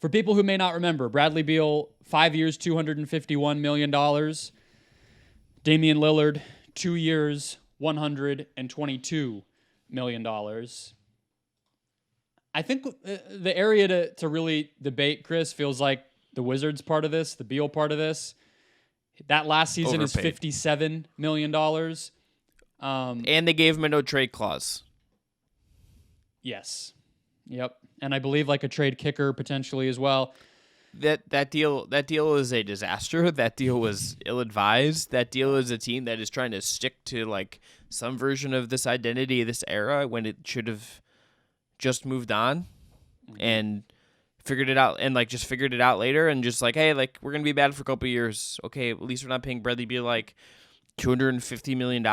For people who may not remember, Bradley Beal, 5 years, $251 million. Damian Lillard, 2 years, $122 million. I think the area to really debate, Chris, feels like the Wizards part of this, the Beal part of this. That last season Overpaid. is $57 million. And they gave him a no trade clause. Yes. Yep. And I believe like a trade kicker potentially as well. That deal is a disaster. That deal was ill-advised. That deal is a team that is trying to stick to like some version of this identity, this era, when it should have just moved on and figured it out, and like just figured it out later, and just like, hey, like we're gonna be bad for a couple of years. Okay, at least we're not paying Bradley Beal like $250 million,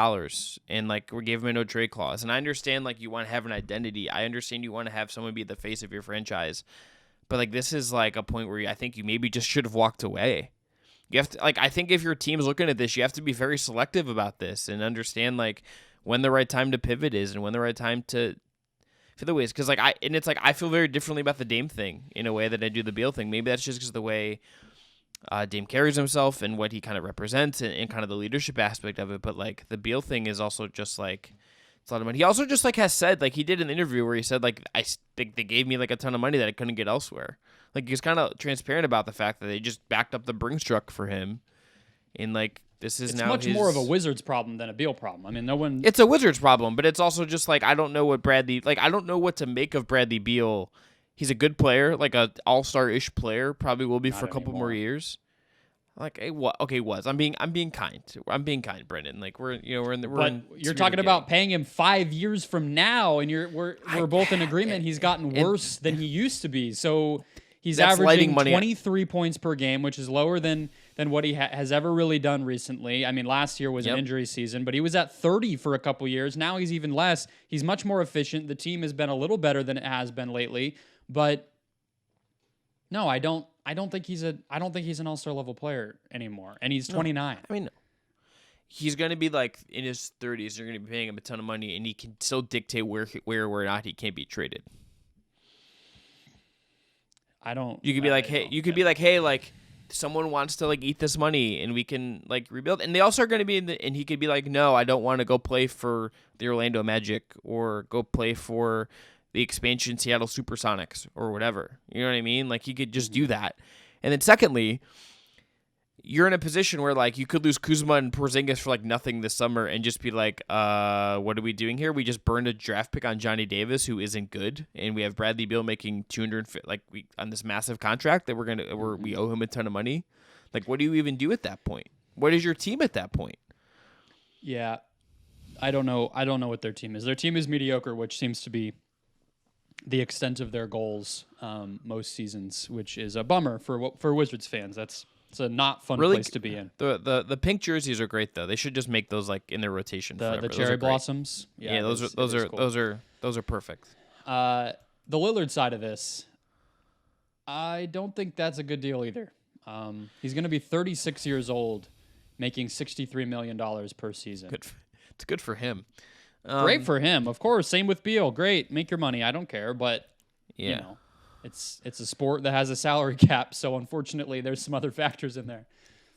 and like we gave him a no trade clause. And I understand like you want to have an identity. I understand you want to have someone be the face of your franchise. But like this is like a point where I think you maybe just should have walked away. You have to like I think if your team's looking at this, you have to be very selective about this and understand like when the right time to pivot is and when the right time to feel the ways. Because like I feel very differently about the Dame thing in a way that I do the Beal thing. Maybe that's just because of the way Dame carries himself and what he kind of represents and kind of the leadership aspect of it. But like the Beal thing is also just like it's a lot of money. He also just like has said like he did an interview where he said like I think they gave me like a ton of money that I couldn't get elsewhere. Like he's kind of transparent about the fact that they just backed up the Brinks truck for him. And like this is it's now much more of a Wizards problem than a Beal problem. I mean, no one. It's a Wizards problem, but it's also just like I don't know what I don't know what to make of Bradley Beal. He's a good player, like a all-star-ish player, probably will be Not for a couple more years. Like was I'm being kind. I'm being kind, Brendon. Like we're you're talking about paying him 5 years from now, and we're both in agreement. He's gotten worse than he used to be. So he's averaging 23 points per game, which is lower than what he has ever really done recently. I mean, last year was an injury season, but he was at 30 for a couple years. Now he's even less. He's much more efficient. The team has been a little better than it has been lately, but no, I don't think he's an all-star level player anymore, and he's 29. I mean, he's going to be like in his 30s. You're going to be paying him a ton of money, and he can still dictate where or not he can't be traded. You could be like, hey, like someone wants to like eat this money, and we can like rebuild. And they also are going to be and he could be like, no, I don't want to go play for the Orlando Magic or go play for the expansion Seattle Supersonics or whatever. You know what I mean? Like he could just do that. And then secondly, you're in a position where like you could lose Kuzma and Porzingis for like nothing this summer and just be like, what are we doing here? We just burned a draft pick on Johnny Davis, who isn't good, and we have Bradley Beal making on this massive contract that we owe him a ton of money. Like, what do you even do at that point? What is your team at that point? Yeah, I don't know what their team is. Their team is mediocre, which seems to be the extent of their goals most seasons, which is a bummer for Wizards fans. It's a not fun place to be in. The pink jerseys are great though. They should just make those like in their rotation forever. The cherry blossoms. Yeah, those are perfect. The Lillard side of this, I don't think that's a good deal either. He's going to be 36 years old, making $63 million per season. It's good for him. Great for him, of course. Same with Beal. Great, make your money. I don't care, but you know, it's a sport that has a salary cap, so unfortunately, there's some other factors in there.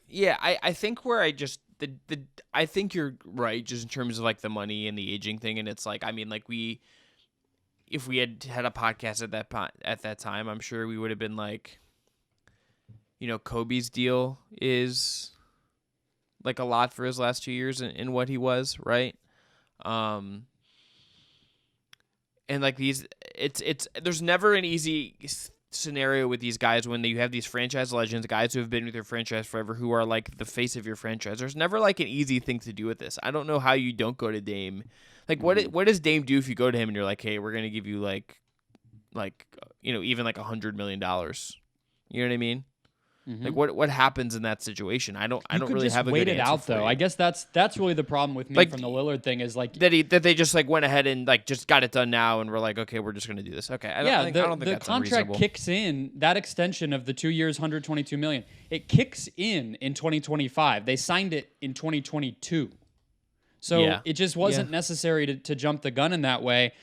Yeah, I think where I think you're right, just in terms of like the money and the aging thing, and it's like I mean, like if we had a podcast at that time, I'm sure we would have been like, you know, Kobe's deal is like a lot for his last 2 years in what he was, right? And like there's never an easy scenario with these guys when you have these franchise legends, guys who have been with your franchise forever, who are like the face of your franchise. There's never like an easy thing to do with this. I don't know how you don't go to Dame. Like what does Dame do if you go to him and you're like, hey, we're gonna give you like you know, even like $100 million. You know what I mean? Mm-hmm. Like what happens in that situation? I don't really have a good answer. Wait it out though. I guess that's really the problem with me like, from the Lillard thing is like that they just like went ahead and like just got it done now and we're like, okay, we're just gonna do this. Okay, I don't think the that's contract kicks in, that extension of the 2 years, $122 million. It kicks in 2025. They signed it in 2022, so it just wasn't necessary to jump the gun in that way.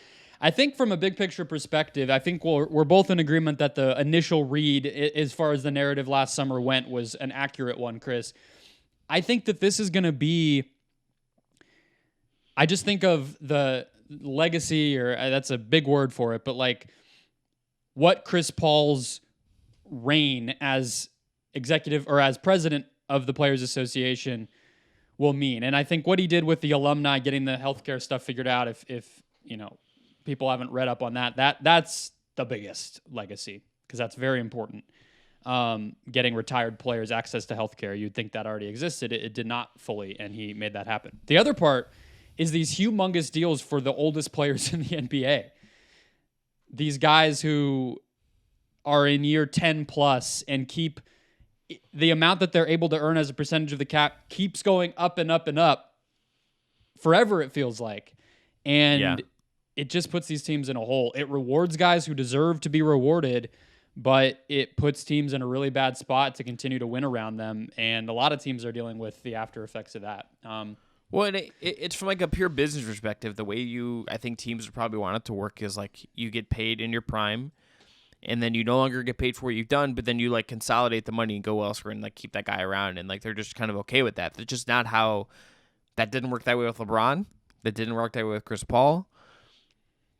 I think from a big picture perspective, I think we're both in agreement that the initial read, as far as the narrative last summer went, was an accurate one, Chris. I think that this is going to be, I just think of the legacy, or that's a big word for it, but like what Chris Paul's reign as executive or as president of the Players Association will mean. And I think what he did with the alumni, getting the healthcare stuff figured out, if you know, people haven't read up on that's the biggest legacy, because that's very important. Getting retired players access to healthcare, you'd think that already existed. It did not fully, and he made that happen. The other part is these humongous deals for the oldest players in the NBA. These guys who are in year 10 plus and keep the amount that they're able to earn as a percentage of the cap keeps going up and up and up forever, it feels like. And it just puts these teams in a hole. It rewards guys who deserve to be rewarded, but it puts teams in a really bad spot to continue to win around them. And a lot of teams are dealing with the after effects of that. Well, and it's from like a pure business perspective. The way I think teams would probably want it to work is like you get paid in your prime, and then you no longer get paid for what you've done, but then you like consolidate the money and go elsewhere and like keep that guy around, and like they're just kind of okay with that. That's just not how. That didn't work that way with LeBron. That didn't work that way with Chris Paul.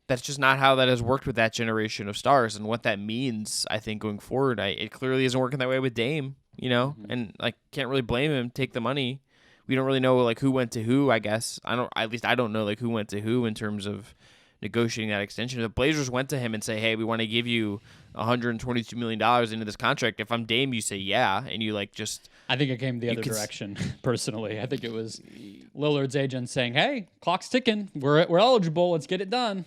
That's just not how that has worked with that generation of stars, and what that means, I think, going forward. It clearly isn't working that way with Dame, you know, and like can't really blame him. Take the money. We don't really know like who went to who. I guess I don't know like who went to who in terms of negotiating that extension. The Blazers went to him and say, "Hey, we want to give you $122 million into this contract." If I'm Dame, you say yeah, and you like just. I think it came the other direction. Personally, I think it was Lillard's agent saying, "Hey, clock's ticking. We're eligible. Let's get it done."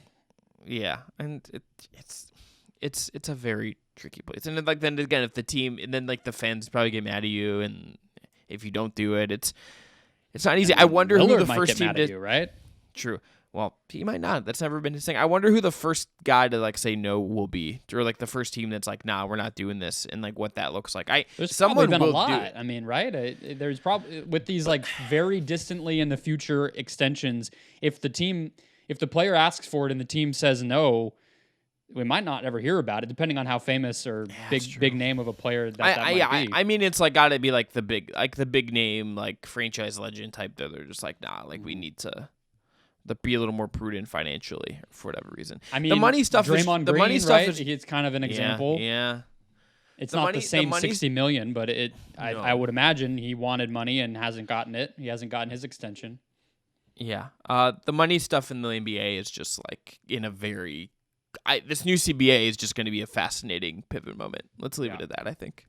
Yeah, and it's a very tricky place. And then again, if the team and then like the fans probably get mad at you, and if you don't do it, it's not easy. I wonder Lillard who the might first get team mad did. At you, right? True. Well, he might not. That's never been his thing. I wonder who the first guy to like say no will be, or like the first team that's like, "Nah, we're not doing this," and like what that looks like. There's someone probably been will a lot. do it. I mean, right? There's probably with these like very distantly in the future extensions. If the player asks for it and the team says no, we might not ever hear about it, depending on how famous or big name of a player that might be. I mean, it's like got to be like the big name, like franchise legend type. That they're just like, nah, like we need to be a little more prudent financially for whatever reason. I mean, the money stuff. Draymond Green, money stuff, right? It's kind of an example. Yeah. It's not the same $60 million, but I would imagine he wanted money and hasn't gotten it. He hasn't gotten his extension. Yeah. The money stuff in the NBA is just like in a very. This new CBA is just going to be a fascinating pivot moment. Let's leave it at that, I think.